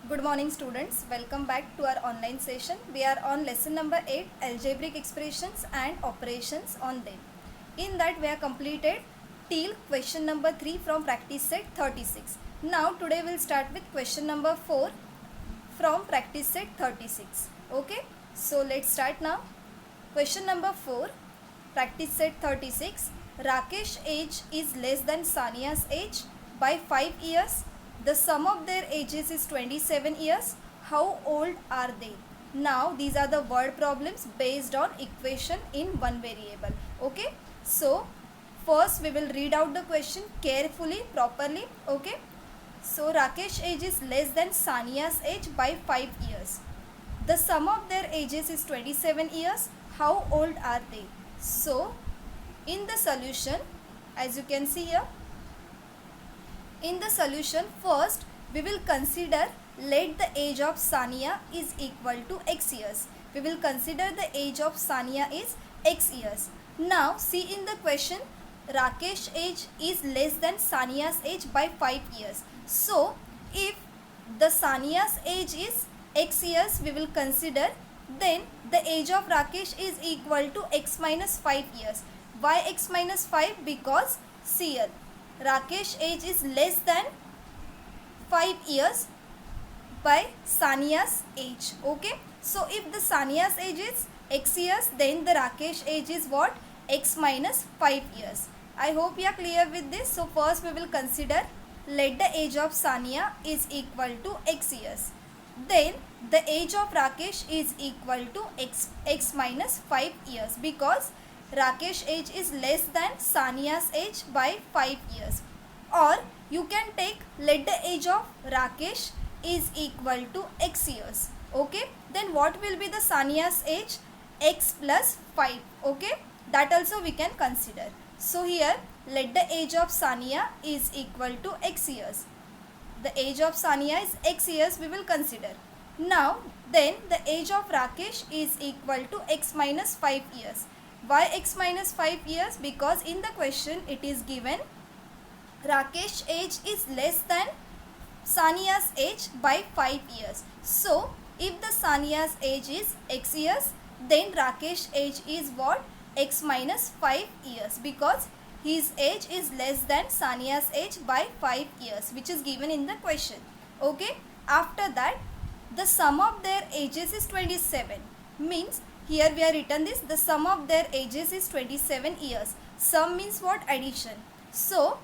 Good morning students, welcome back to our online session. We are on lesson number 8, algebraic expressions and operations on them. In that we have completed till question number 3 from practice set 36. Now today we will start with question number 4 from practice set 36. Okay, so let's start now. Question number 4, practice set 36. Rakesh's age is less than Sania's age by 5 years. The sum of their ages is 27 years. How old are they? Now these are the word problems based on equation in one variable. Okay, so first we will read out the question carefully, properly. Okay, so Rakesh's age is less than Sania's age by 5 years. The sum of their ages is 27 years. How old are they? So in the solution, as you can see here, in the solution, first we will consider let the age of Sania is equal to x years. We will consider the age of Sania is x years. Now see in the question, Rakesh's age is less than Sania's age by 5 years. So if the Sania's age is x years, we will consider, then the age of Rakesh is equal to x minus 5 years. Why x minus 5? Because see here, Rakesh's age is less than 5 years by Sania's age. Okay, so if the Sania's age is x years, then the Rakesh's age is what? X minus 5 years. I hope you are clear with this. So first we will consider let the age of Sania is equal to x years. Then the age of Rakesh is equal to x minus 5 years, because Rakesh's age is less than Sania's age by 5 years. Or you can take let the age of Rakesh is equal to x years. Okay, then what will be the Sania's age? X plus 5. Okay, that also we can consider. So here let the age of Sania is equal to x years. The age of Sania is x years, we will consider. Now then the age of Rakesh is equal to x minus 5 years. Why x minus 5 years? Because in the question it is given Rakesh's age is less than Sania's age by 5 years. So if the Sania's age is x years, then Rakesh's age is what? X minus 5 years, because his age is less than Sania's age by 5 years, which is given in the question. Okay, after that the sum of their ages is 27. Means here we have written this, the sum of their ages is 27 years. Sum means what? Addition. So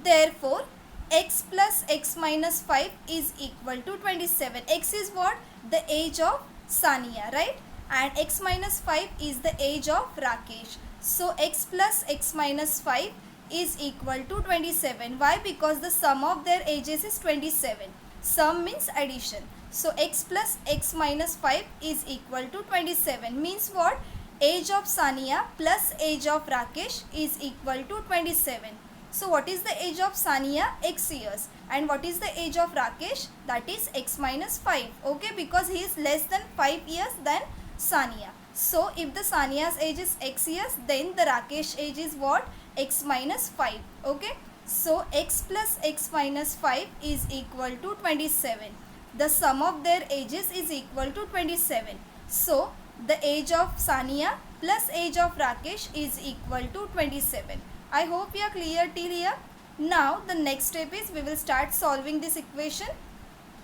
therefore x plus x minus 5 is equal to 27. X is what? The age of Sania, right? And x minus 5 is the age of Rakesh. So x plus x minus 5 is equal to 27. Why? Because the sum of their ages is 27. Sum means addition. So x plus x minus 5 is equal to 27. Means what? Age of Sania plus age of Rakesh is equal to 27. So what is the age of Sania? X years. And what is the age of Rakesh? That is x minus 5. Okay, because he is less than 5 years than Sania. So if the Sania's age is x years, then the Rakesh age is what? X minus 5. Okay, so x plus x minus 5 is equal to 27. The sum of their ages is equal to 27. So the age of Sania plus age of Rakesh is equal to 27. I hope you are clear till here. Now the next step is we will start solving this equation.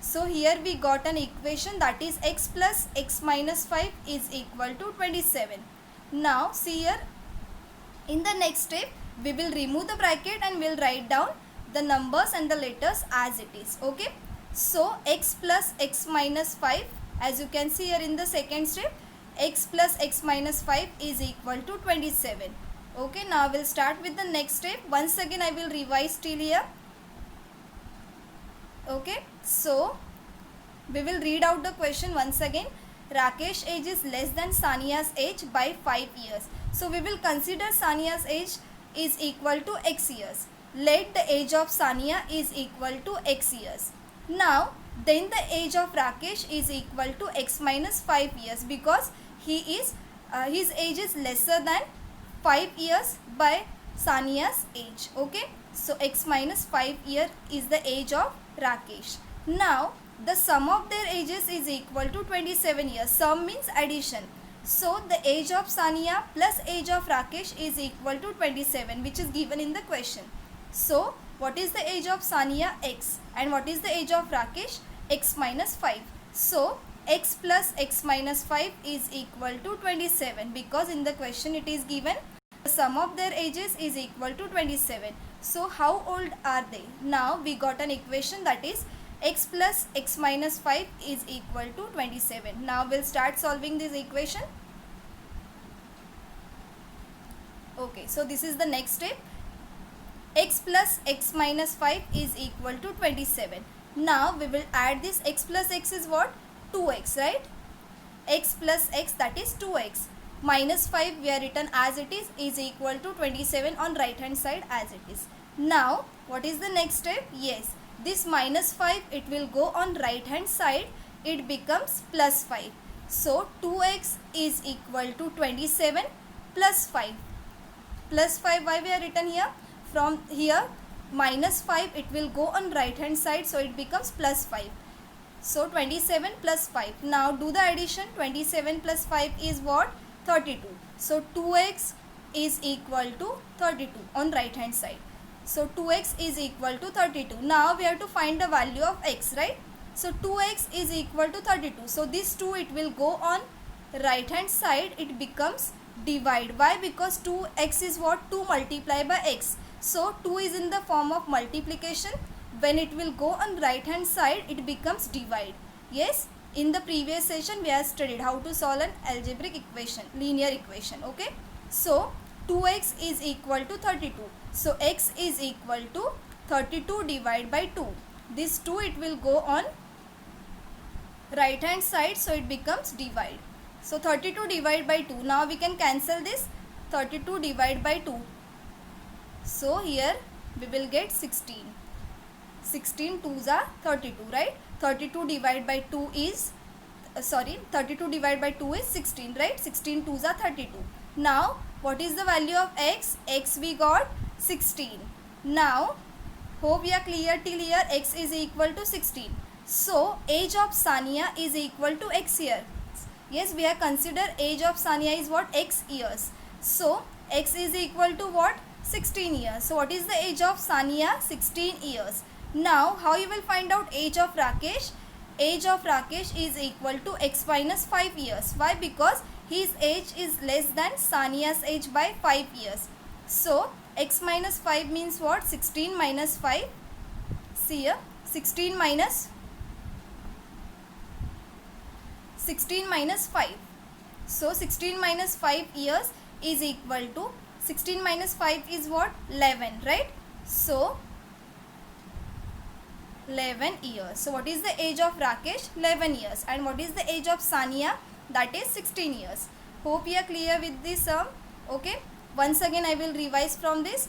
So here we got an equation, that is x plus x minus 5 is equal to 27. Now see here, in the next step we will remove the bracket and we will write down the numbers and the letters as it is. Okay, so x plus x minus 5, as you can see here in the second step, x plus x minus 5 is equal to 27. Okay, now we will start with the next step. Once again I will revise till here. Okay, so we will read out the question once again. Rakesh's age is less than Sania's age by 5 years. So we will consider Sania's age is equal to x years. Let the age of Sania is equal to x years. Now then the age of Rakesh is equal to x minus 5 years, because he is his age is lesser than 5 years by Sania's age. Okay, so x minus 5 year is the age of Rakesh. Now the sum of their ages is equal to 27 years. Sum means addition. So the age of Sania plus age of Rakesh is equal to 27, which is given in the question. So what is the age of Sania? X. And what is the age of Rakesh? X minus 5. So x plus x minus 5 is equal to 27, because in the question it is given the sum of their ages is equal to 27. So how old are they? Now we got an equation, that is x plus x minus 5 is equal to 27. Now we'll start solving this equation. Okay, so this is the next step. X plus x minus 5 is equal to 27. Now we will add this. X plus x is what? 2x, right? X plus x, that is 2x. Minus 5 we are written as it is equal to 27 on right hand side as it is. Now what is the next step? Yes, this minus 5, it will go on right hand side, it becomes plus 5. So 2x is equal to 27 plus 5. Plus 5, why we are written here? From here minus 5, it will go on right hand side, so it becomes plus 5. So 27 plus 5. Now do the addition. 27 plus 5 is what? 32. So 2x is equal to 32 on right hand side. So 2x is equal to 32. Now we have to find the value of x, right? So 2x is equal to 32. So this 2, it will go on right hand side, it becomes divide. Why? Because 2x is what? 2 multiplied by x. So 2 is in the form of multiplication. When it will go on right hand side, it becomes divide. Yes, in the previous session we have studied how to solve an algebraic equation, linear equation. Okay, so 2x is equal to 32. So x is equal to 32 divided by 2. This 2, it will go on right hand side, so it becomes divide. So 32 divided by 2. Now we can cancel this. 32 divided by 2. So here we will get 16. 16 2s are 32, right? 32 divided by 2 is 32 divided by 2 is 16, right? 16 2s are 32. Now what is the value of x? X we got 16. Now hope we are clear till here. X is equal to 16. So age of Sania is equal to x here. Yes, we have considered age of Sania is what? X years. So x is equal to what? 16 years. So what is the age of Sania? 16 years. Now how you will find out age of Rakesh? Age of Rakesh is equal to x minus 5 years. Why? Because his age is less than Sania's age by 5 years. So x minus 5 means what? 16 minus 5. See here, 16 minus 5. So 16 minus 5 years is equal to 16 minus 5 is what? 11, right? So 11 years. So what is the age of Rakesh? 11 years. And what is the age of Sania? That is 16 years. Hope you are clear with this sum. Okay. Once again I will revise from this.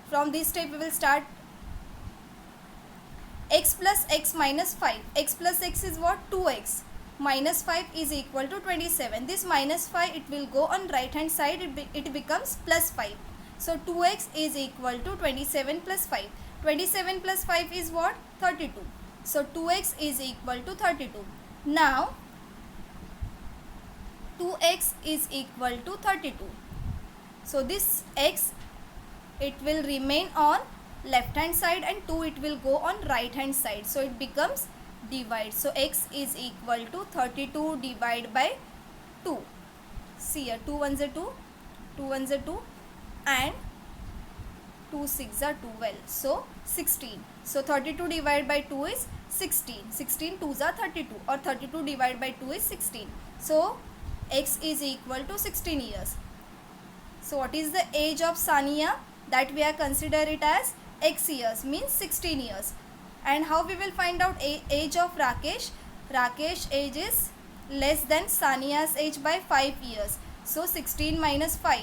From this step we will start. X plus x minus 5. X plus x is what? 2x. Minus 5 is equal to 27. This minus 5, it will go on right hand side. It becomes plus 5. So 2x is equal to 27 plus 5. 27 plus 5 is what? 32. So 2x is equal to 32. Now 2x is equal to 32. So this x, it will remain on left hand side and 2 it will go on right hand side. So it becomes divide. So x is equal to 32 divided by 2. See here, 2 1s are 2, 2 1s are 2 and 2 6s are 12. So 16. So 32 divided by 2 is 16. 16 2s are 32, or 32 divided by 2 is 16. So x is equal to 16 years. So what is the age of Sania? That we are consider it as x years, means 16 years. And how we will find out age of Rakesh? Rakesh age is less than Sania's age by 5 years. So 16 minus 5.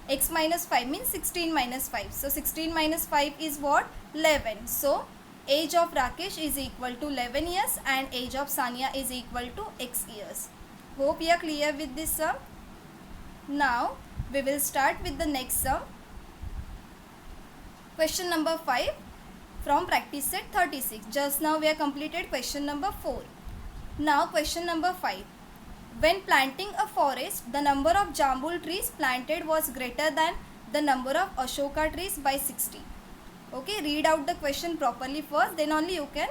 X minus 5 means 16 minus 5. So 16 minus 5 is what? 11. So age of Rakesh is equal to 11 years and age of Sania is equal to x years. Hope you are clear with this sum. Now we will start with the next sum. Question number 5. from practice set 36. Just now we have completed question number 4. Now question number 5. When planting a forest, the number of jambul trees planted was greater than the number of ashoka trees by 60. Okay, read out the question properly first, then only you can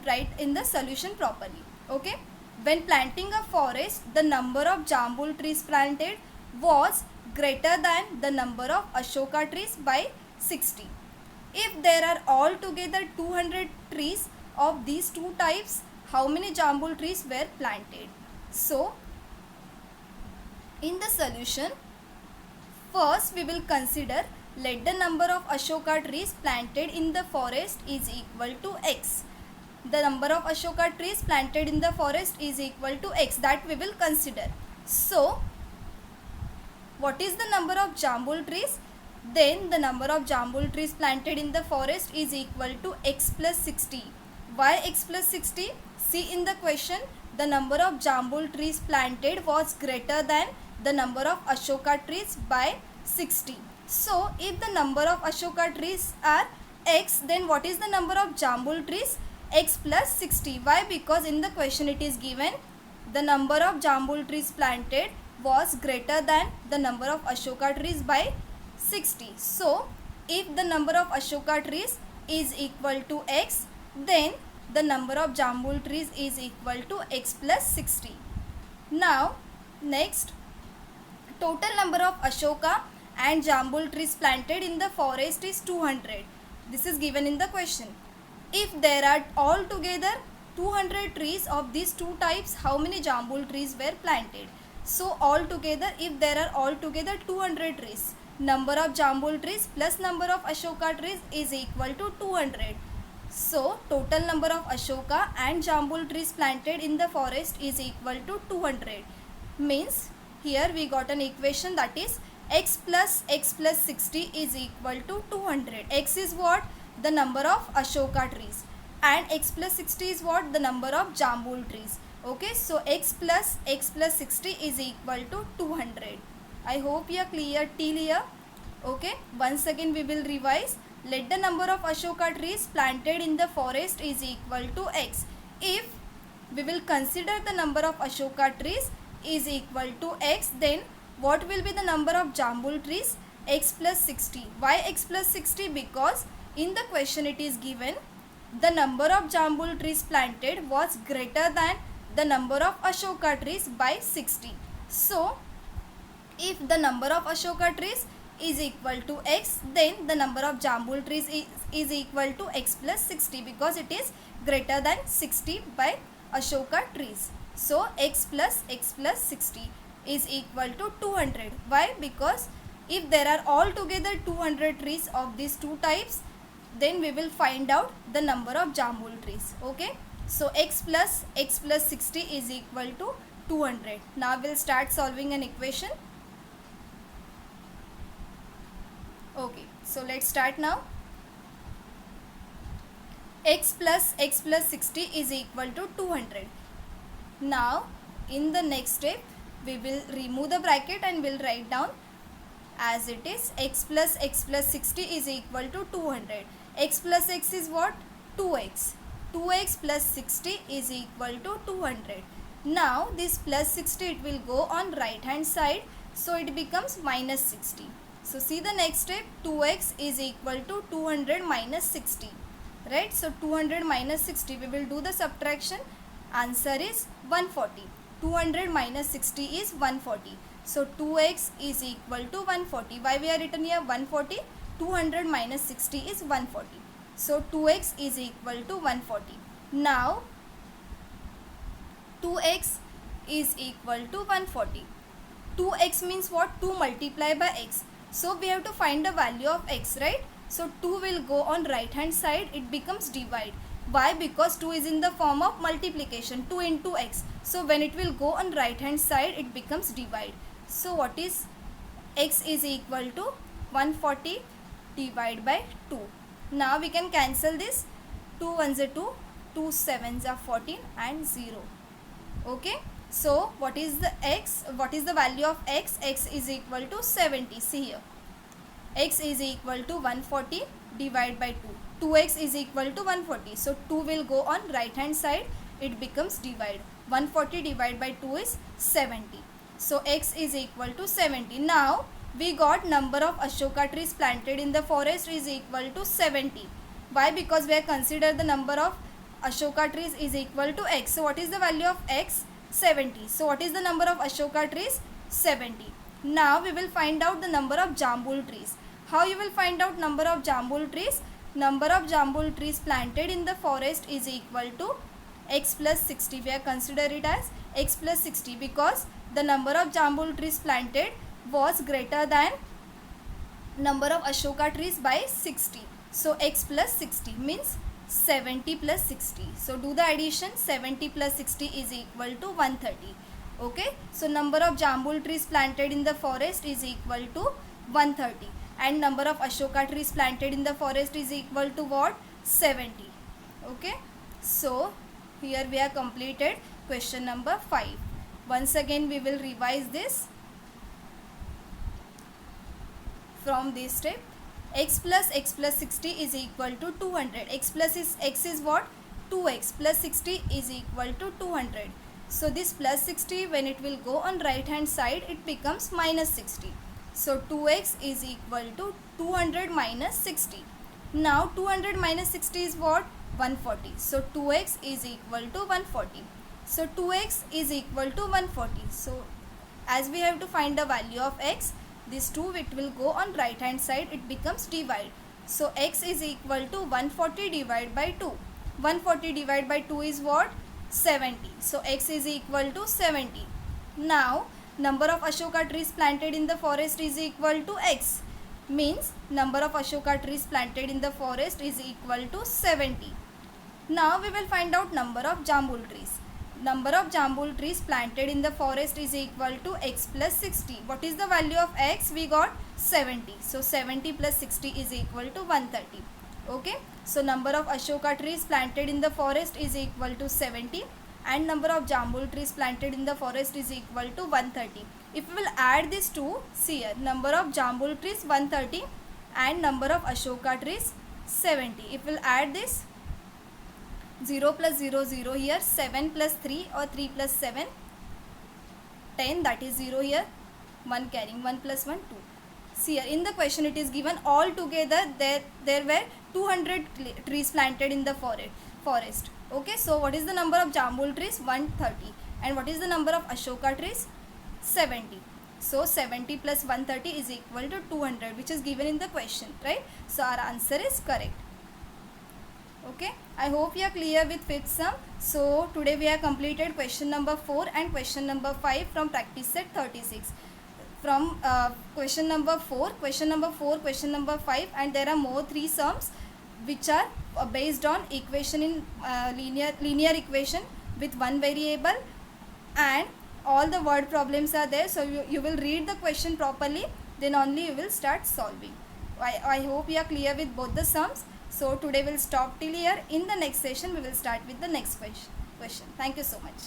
write in the solution properly. Okay, when planting a forest, the number of jambul trees planted was greater than the number of ashoka trees by 60. If there are altogether 200 trees of these two types, how many jambul trees were planted? So, in the solution, first we will consider, let the number of ashoka trees planted in the forest is equal to x. The number of ashoka trees planted in the forest is equal to x, that we will consider. So, what is the number of jambul trees? Then the number of jambul trees planted in the forest is equal to x plus 60. Why x plus 60? See in the question, the number of jambul trees planted was greater than the number of ashoka trees by 60. So, if the number of ashoka trees are x, then what is the number of jambul trees? X plus 60. Why? Because in the question it is given the number of jambul trees planted was greater than the number of ashoka trees by 60. So, if the number of ashoka trees is equal to x, then the number of jambul trees is equal to x plus 60. Now, next, total number of ashoka and jambul trees planted in the forest is 200. This is given in the question. If there are altogether 200 trees of these two types, how many jambul trees were planted? So, altogether, if there are altogether 200 trees, number of jambul trees plus number of ashoka trees is equal to 200. So, total number of ashoka and jambul trees planted in the forest is equal to 200. Means, here we got an equation, that is x plus 60 is equal to 200. X is what? The number of ashoka trees. And x plus 60 is what? The number of jambul trees. Okay, so x plus 60 is equal to 200. I hope you are clear till here. Okay, once again we will revise. Let the number of ashoka trees planted in the forest is equal to x. If we will consider the number of ashoka trees is equal to x, then what will be the number of jambul trees? X plus 60. Why x plus 60? Because in the question it is given the number of jambul trees planted was greater than the number of ashoka trees by 60. So, if the number of ashoka trees is equal to x, then the number of jambul trees is equal to x plus 60, because it is greater than 60 by ashoka trees. So, x plus 60 is equal to 200. Why? Because if there are altogether 200 trees of these two types, then we will find out the number of jambul trees. Okay. So, x plus 60 is equal to 200. Now, we will start solving an equation. Okay. So, let's start now. X plus 60 is equal to 200. Now, in the next step, we will remove the bracket and will write down as it is. X plus 60 is equal to 200. X plus x is what? 2x. 2x plus 60 is equal to 200. Now, this plus 60, it will go on right hand side. So, it becomes minus 60. So, see the next step, 2x is equal to 200 minus 60. Right? So, 200 minus 60, we will do the subtraction. Answer is 140. 200 minus 60 is 140. So, 2x is equal to 140. Why we are written here 140? 200 minus 60 is 140. So, 2x is equal to 140. Now, 2x is equal to 140. 2x means what? 2 multiplied by x. So, we have to find the value of x, right? So, 2 will go on right hand side. It becomes divide. Why? Because 2 is in the form of multiplication. 2 into x. So, when it will go on right hand side, it becomes divide. So, what is x is equal to 140 divided by 2. Now, we can cancel this. 2 1s are 2, 2 7s are 14 and 0. Okay. So, what is the x? What is the value of x? X is equal to 70. See here. X is equal to 140 divided by 2. 2x is equal to 140. So 2 will go on right hand side, it becomes divide. 140 divided by 2 is 70. So x is equal to 70. Now we got number of Ashoka trees planted in the forest is equal to 70. Why? Because we have considered the number of Ashoka trees is equal to x. So what is the value of x? 70. So what is the number of Ashoka trees? 70. Now we will find out the number of Jambul trees. How you will find out number of Jambul trees? Number of Jambul trees planted in the forest is equal to x plus 60. We have considered it as x plus 60 because the number of Jambul trees planted was greater than number of Ashoka trees by 60. So x plus 60 means 70 plus 60. So do the addition. 70 plus 60 is equal to 130. Okay. So number of Jambul trees planted in the forest is equal to 130. And number of Ashoka trees planted in the forest is equal to what? 70. Okay. So here we have completed question number 5. Once again we will revise this from this step. X plus 60 is equal to 200. X is what? 2x plus 60 is equal to 200. So this plus 60, when it will go on right hand side, it becomes minus 60. So 2x is equal to 200 minus 60. Now 200 minus 60 is what? 140. So 2x is equal to 140. So 2x is equal to 140. So as we have to find the value of x, this 2 it will go on right hand side, it becomes divide. So x is equal to 140 divided by 2. 140 divided by 2 is what? 70. So x is equal to 70. Now number of Ashoka trees planted in the forest is equal to x. Means number of Ashoka trees planted in the forest is equal to 70. Now we will find out number of Jambul trees. Number of Jambul trees planted in the forest is equal to x plus 60. What is the value of x? We got 70. So 70 plus 60 is equal to 130. Okay. So number of Ashoka trees planted in the forest is equal to 70. And number of Jambul trees planted in the forest is equal to 130. If we will add these two, see here, number of Jambul trees 130 and number of Ashoka trees 70. If we will add this, 0 plus 0, 0 here, 7 plus 3 or 3 plus 7, 10, that is 0 here, 1 carrying, 1 plus 1, 2. See here, in the question it is given all together there were 200 trees planted in the forest. Okay, so what is the number of Jambul trees? 130. And what is the number of Ashoka trees? 70. So 70 plus 130 is equal to 200, which is given in the question, right? So our answer is correct. Okay, I hope you are clear with fifth sum. So today we have completed question number 4 and question number 5 from practice set 36. From question number 4, question number 5, and there are more 3 sums which are based on equation in linear equation with one variable, and all the word problems are there. So you will read the question properly, then only you will start solving. I hope you are clear with both the sums. So today we'll stop till here. In the next session we will start with the next question. Thank you so much.